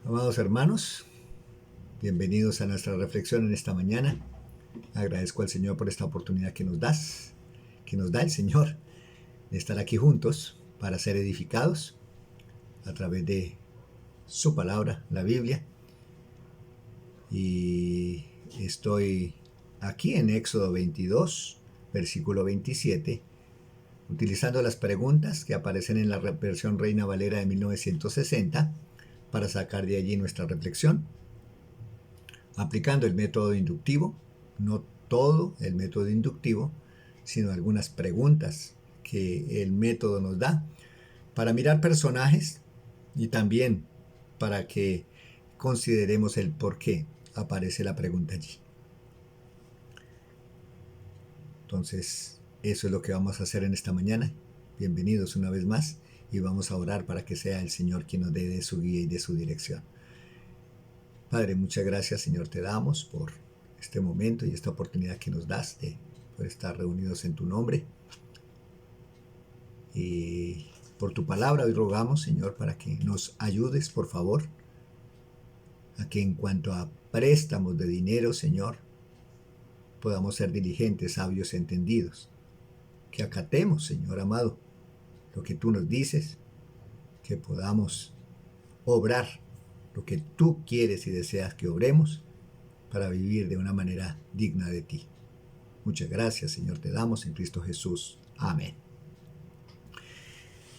Amados hermanos, bienvenidos a nuestra reflexión en esta mañana. Agradezco al Señor por esta oportunidad que nos da el Señor de estar aquí juntos para ser edificados a través de su palabra, la Biblia. Y estoy aquí en Éxodo 22, versículo 27, utilizando las preguntas que aparecen en la versión Reina Valera de 1960 para sacar de allí nuestra reflexión, aplicando el método inductivo, no todo el método inductivo, sino algunas preguntas que el método nos da para mirar personajes y también para que consideremos el por qué aparece la pregunta allí. Entonces, eso es lo que vamos a hacer en esta mañana. Bienvenidos una vez más y vamos a orar para que sea el Señor quien nos dé de su guía y de su dirección. Padre, muchas gracias, Señor, te damos por este momento y esta oportunidad que nos das de poder estar reunidos en tu nombre. Y por tu palabra hoy rogamos, Señor, para que nos ayudes, por favor, a que en cuanto a préstamos de dinero, Señor, podamos ser diligentes, sabios, entendidos. Que acatemos, Señor amado, lo que tú nos dices, que podamos obrar lo que tú quieres y deseas que obremos para vivir de una manera digna de ti. Muchas gracias, Señor, te damos en Cristo Jesús. Amén.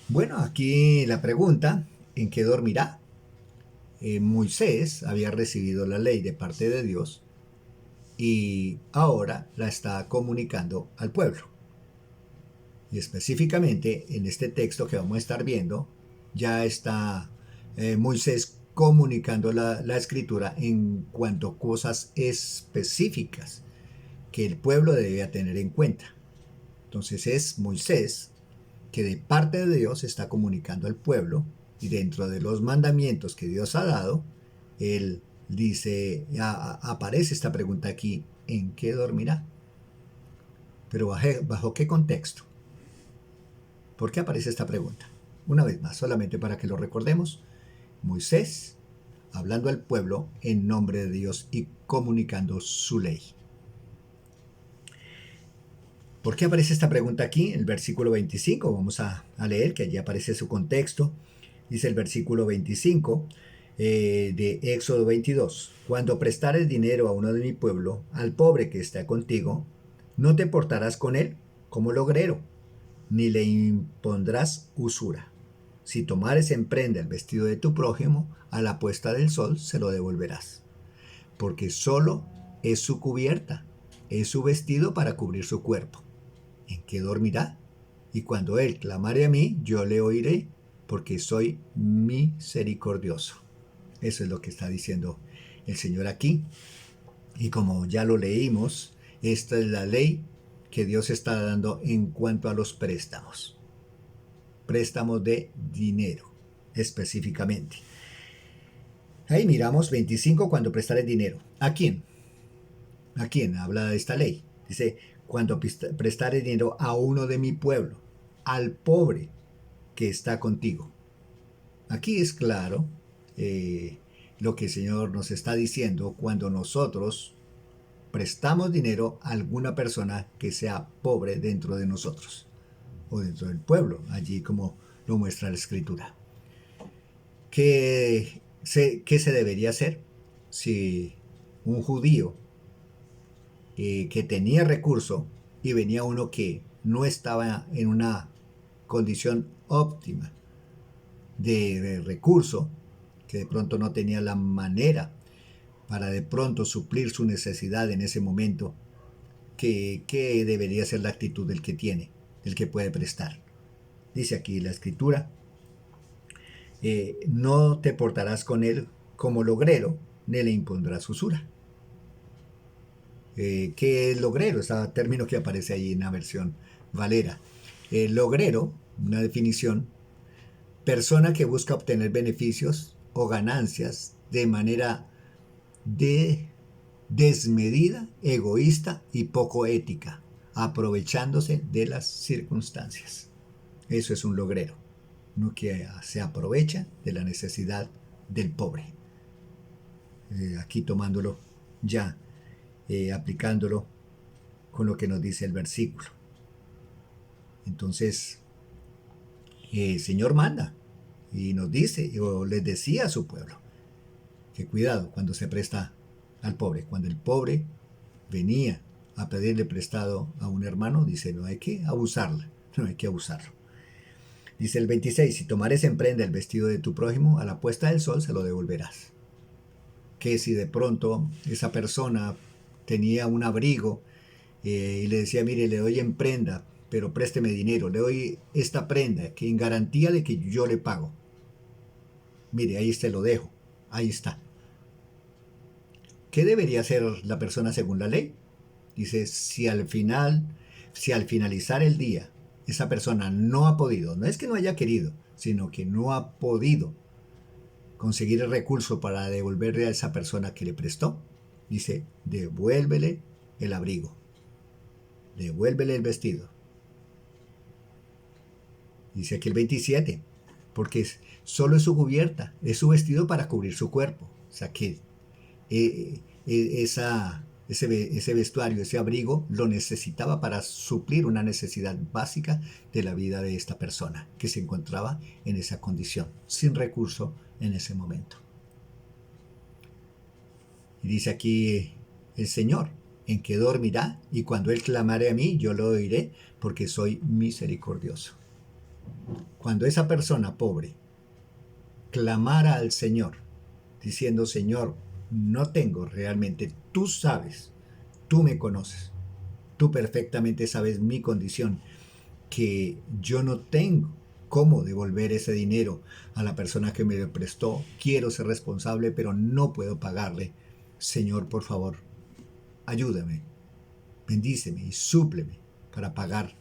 Bueno, aquí la pregunta, ¿en qué dormirá? Moisés había recibido la ley de parte de Dios y ahora la está comunicando al pueblo. Y específicamente en este texto que vamos a estar viendo, ya está Moisés comunicando la escritura en cuanto a cosas específicas que el pueblo debía tener en cuenta. Entonces es Moisés que de parte de Dios está comunicando al pueblo y dentro de los mandamientos que Dios ha dado, él dice, aparece esta pregunta aquí, ¿en qué dormirá? Pero ¿bajo qué contexto? ¿Por qué aparece esta pregunta? Una vez más, solamente para que lo recordemos, Moisés hablando al pueblo en nombre de Dios y comunicando su ley. ¿Por qué aparece esta pregunta aquí? En el versículo 25, vamos a leer, que allí aparece su contexto. Dice el versículo 25 de Éxodo 22. Cuando prestares dinero a uno de mi pueblo, al pobre que está contigo, no te portarás con él como logrero, ni le impondrás usura. Si tomares en prenda el vestido de tu prójimo, a la puesta del sol se lo devolverás. Porque solo es su cubierta, es su vestido para cubrir su cuerpo. ¿En qué dormirá? Y cuando él clamare a mí, yo le oiré, porque soy misericordioso. Eso es lo que está diciendo el Señor aquí. Y como ya lo leímos, esta es la ley que Dios está dando en cuanto a los préstamos. Préstamos de dinero, específicamente. Ahí miramos 25, cuando prestares dinero. ¿A quién? ¿A quién habla de esta ley? Dice, cuando prestares dinero a uno de mi pueblo, al pobre que está contigo. Aquí es claro lo que el Señor nos está diciendo cuando nosotros prestamos dinero a alguna persona que sea pobre dentro de nosotros o dentro del pueblo, allí como lo muestra la Escritura. ¿Qué se debería hacer si un judío que tenía recurso y venía uno que no estaba en una condición óptima de recurso, que de pronto no tenía la manera para de pronto suplir su necesidad en ese momento? ¿Qué debería ser la actitud del que tiene, del que puede prestar? Dice aquí la Escritura, no te portarás con él como logrero, ni le impondrás usura. ¿Qué es logrero? Ese término que aparece ahí en la versión Valera. Logrero, una definición, persona que busca obtener beneficios o ganancias de manera desmedida, egoísta y poco ética, aprovechándose de las circunstancias. Eso es un logrero, uno que se aprovecha de la necesidad del pobre. aquí tomándolo ya, aplicándolo con lo que nos dice el versículo. Entonces, el Señor manda y nos dice, o les decía a su pueblo, que cuidado cuando se presta al pobre. Cuando el pobre venía a pedirle prestado a un hermano, dice, no hay que abusarla, no hay que abusarlo. Dice el 26, si tomares en prenda el vestido de tu prójimo, a la puesta del sol se lo devolverás. Que si de pronto esa persona tenía un abrigo y le decía, mire, le doy en prenda, pero présteme dinero, le doy esta prenda que en garantía de que yo le pago. Mire, ahí se lo dejo, ahí está. ¿Qué debería hacer la persona según la ley? Dice, si al finalizar el día, esa persona no ha podido, no es que no haya querido, sino que no ha podido conseguir el recurso para devolverle a esa persona que le prestó, dice, devuélvele el abrigo, devuélvele el vestido. Dice aquí el 27, porque solo es su cubierta, es su vestido para cubrir su cuerpo. O sea que ese vestuario, ese abrigo, lo necesitaba para suplir una necesidad básica de la vida de esta persona que se encontraba en esa condición, sin recurso en ese momento. Y dice aquí el Señor, en que dormirá, y cuando Él clamare a mí, yo lo oiré, porque soy misericordioso. Cuando esa persona pobre clamara al Señor, diciendo, Señor, no tengo realmente, tú sabes, tú me conoces, tú perfectamente sabes mi condición, que yo no tengo cómo devolver ese dinero a la persona que me lo prestó, quiero ser responsable, pero no puedo pagarle. Señor, por favor, ayúdame, bendíceme y súpleme para pagar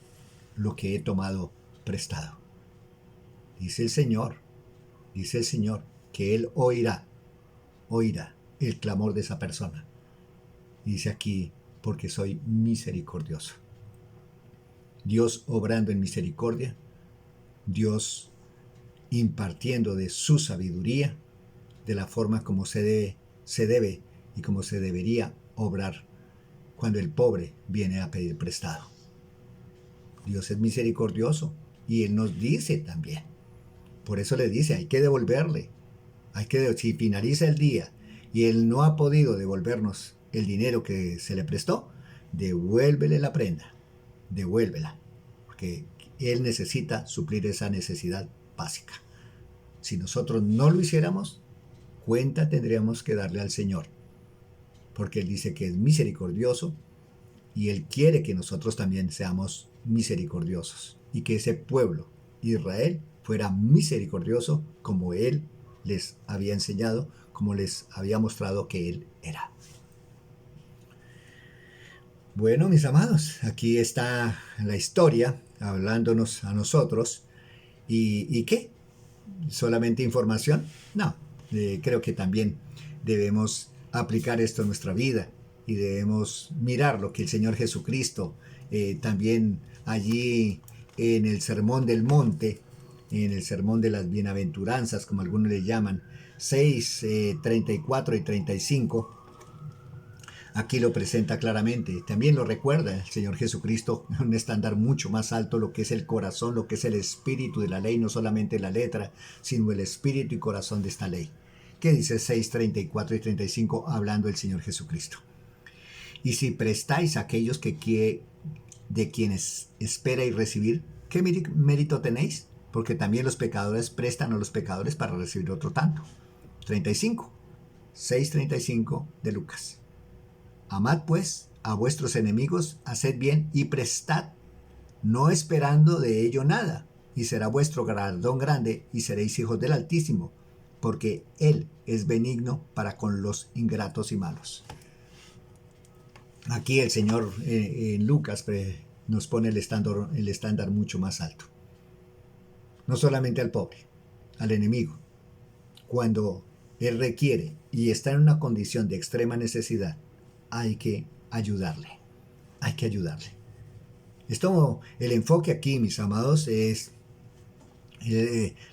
lo que he tomado prestado. Dice el Señor, que Él oirá el clamor de esa persona. Dice aquí, porque soy misericordioso. Dios obrando en misericordia, Dios impartiendo de su sabiduría, de la forma como se debe y como se debería obrar cuando el pobre viene a pedir prestado. Dios es misericordioso y Él nos dice también. Por eso le dice, hay que devolverle. Si finaliza el día y Él no ha podido devolvernos el dinero que se le prestó, devuélvele la prenda, devuélvela, porque Él necesita suplir esa necesidad básica. Si nosotros no lo hiciéramos, cuenta tendríamos que darle al Señor, porque Él dice que es misericordioso y Él quiere que nosotros también seamos misericordiosos y que ese pueblo, Israel, fuera misericordioso como Él les había enseñado, como les había mostrado que Él era. Bueno, mis amados, aquí está la historia hablándonos a nosotros. ¿Y qué? ¿Solamente información? No, creo que también debemos aplicar esto a nuestra vida y debemos mirar lo que el Señor Jesucristo también allí en el Sermón del Monte, en el Sermón de las Bienaventuranzas, como algunos le llaman, 6, 34 y 35, aquí lo presenta claramente. También lo recuerda el Señor Jesucristo, un estándar mucho más alto, lo que es el corazón, lo que es el espíritu de la ley, no solamente la letra, sino el espíritu y corazón de esta ley. ¿Qué dice 6, 34 y 35 hablando el Señor Jesucristo? Y si prestáis a aquellos de quienes esperáis recibir, ¿qué mérito tenéis? Porque también los pecadores prestan a los pecadores para recibir otro tanto. 35, 6:35 de Lucas. Amad pues a vuestros enemigos, haced bien y prestad, no esperando de ello nada, y será vuestro galardón grande y seréis hijos del Altísimo, porque Él es benigno para con los ingratos y malos. Aquí el Señor en Lucas nos pone el estándar mucho más alto. No solamente al pobre, al enemigo. Cuando Él requiere y está en una condición de extrema necesidad, hay que ayudarle. Hay que ayudarle. El enfoque aquí, mis amados, es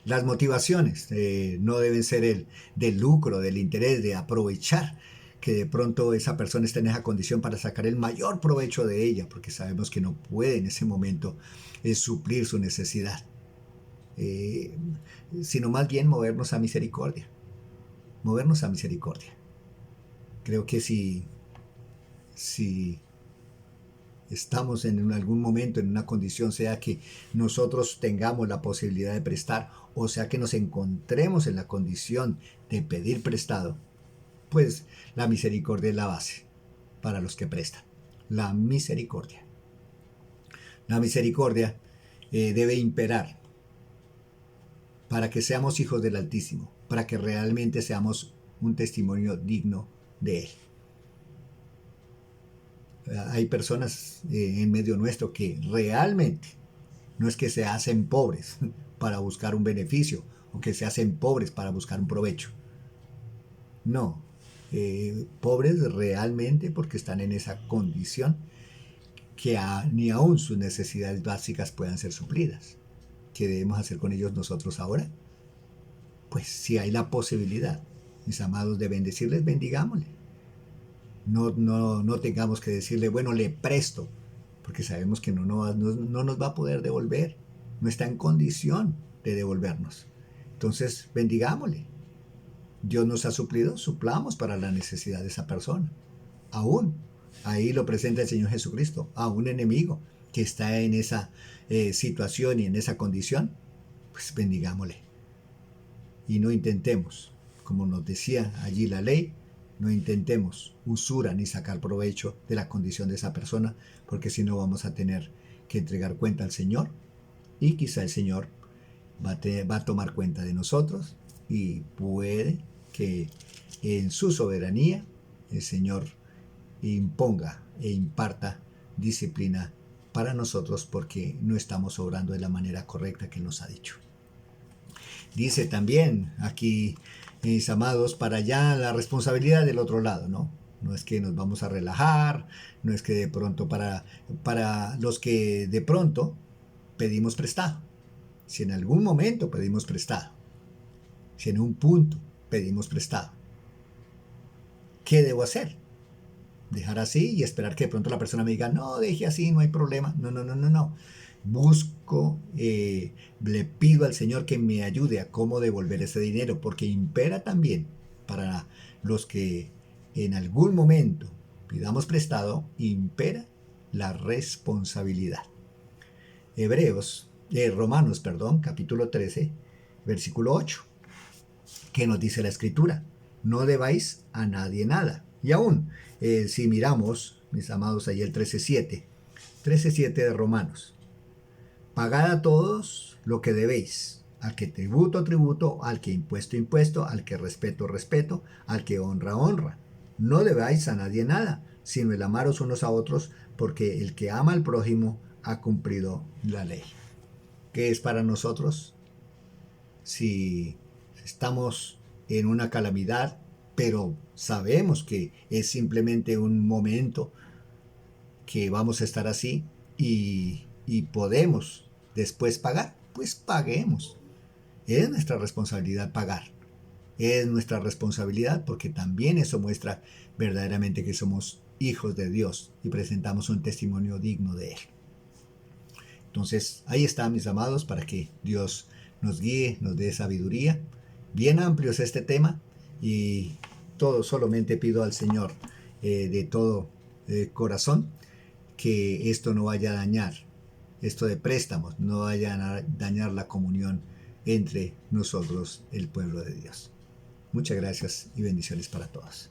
Las motivaciones no deben ser el del lucro, del interés, de aprovechar que de pronto esa persona está en esa condición para sacar el mayor provecho de ella, porque sabemos que no puede en ese momento suplir su necesidad, eh, sino más bien movernos a misericordia, movernos a misericordia. Creo que si estamos en algún momento en una condición, sea que nosotros tengamos la posibilidad de prestar, o sea que nos encontremos en la condición de pedir prestado, pues la misericordia es la base para los que prestan. La misericordia. La misericordia debe imperar para que seamos hijos del Altísimo, para que realmente seamos un testimonio digno de Él. Hay personas en medio nuestro que realmente no es que se hacen pobres para buscar un beneficio o que se hacen pobres para buscar un provecho. No, pobres realmente porque están en esa condición que ni aún sus necesidades básicas puedan ser suplidas. ¿Qué debemos hacer con ellos nosotros ahora? Pues si hay la posibilidad, mis amados, de bendecirles, bendigámosle. No tengamos que decirle, bueno, le presto, porque sabemos que no nos va a poder devolver, no está en condición de devolvernos. Entonces, bendigámosle. Dios nos ha suplido, suplamos para la necesidad de esa persona. Aún, ahí lo presenta el Señor Jesucristo, a un enemigo que está en esa situación y en esa condición, pues bendigámosle. Y no intentemos, como nos decía allí la ley, no intentemos usura ni sacar provecho de la condición de esa persona, porque si no vamos a tener que entregar cuenta al Señor y quizá el Señor va a tomar cuenta de nosotros y puede que en su soberanía el Señor imponga e imparta disciplina para nosotros porque no estamos obrando de la manera correcta que Él nos ha dicho. Dice también aquí, mis amados, para allá la responsabilidad del otro lado, ¿no? No es que nos vamos a relajar, no es que de pronto para los que de pronto pedimos prestado. Si en algún momento pedimos prestado, si en un punto pedimos prestado, ¿qué debo hacer? ¿Dejar así y esperar que de pronto la persona me diga, no, deje así, no hay problema? No. Busco, le pido al Señor que me ayude a cómo devolver ese dinero, porque impera también para los que en algún momento pidamos prestado, impera la responsabilidad. Romanos, capítulo 13, versículo 8, que nos dice la Escritura, no debáis a nadie nada. Y aún, si miramos, mis amados, ahí el 13:7 de Romanos, pagad a todos lo que debéis, al que tributo, tributo, al que impuesto, impuesto, al que respeto, respeto, al que honra, honra. No debáis a nadie nada, sino el amaros unos a otros, porque el que ama al prójimo ha cumplido la ley. ¿Qué es para nosotros? Si estamos en una calamidad, pero sabemos que es simplemente un momento que vamos a estar así y podemos después pagar, pues paguemos. Es nuestra responsabilidad pagar. Es nuestra responsabilidad porque también eso muestra verdaderamente que somos hijos de Dios y presentamos un testimonio digno de Él. Entonces, ahí está, mis amados, para que Dios nos guíe, nos dé sabiduría. Bien amplio es este tema y solamente pido al Señor de todo corazón que esto no vaya a dañar, esto de préstamos, no vaya a dañar la comunión entre nosotros, el pueblo de Dios. Muchas gracias y bendiciones para todos.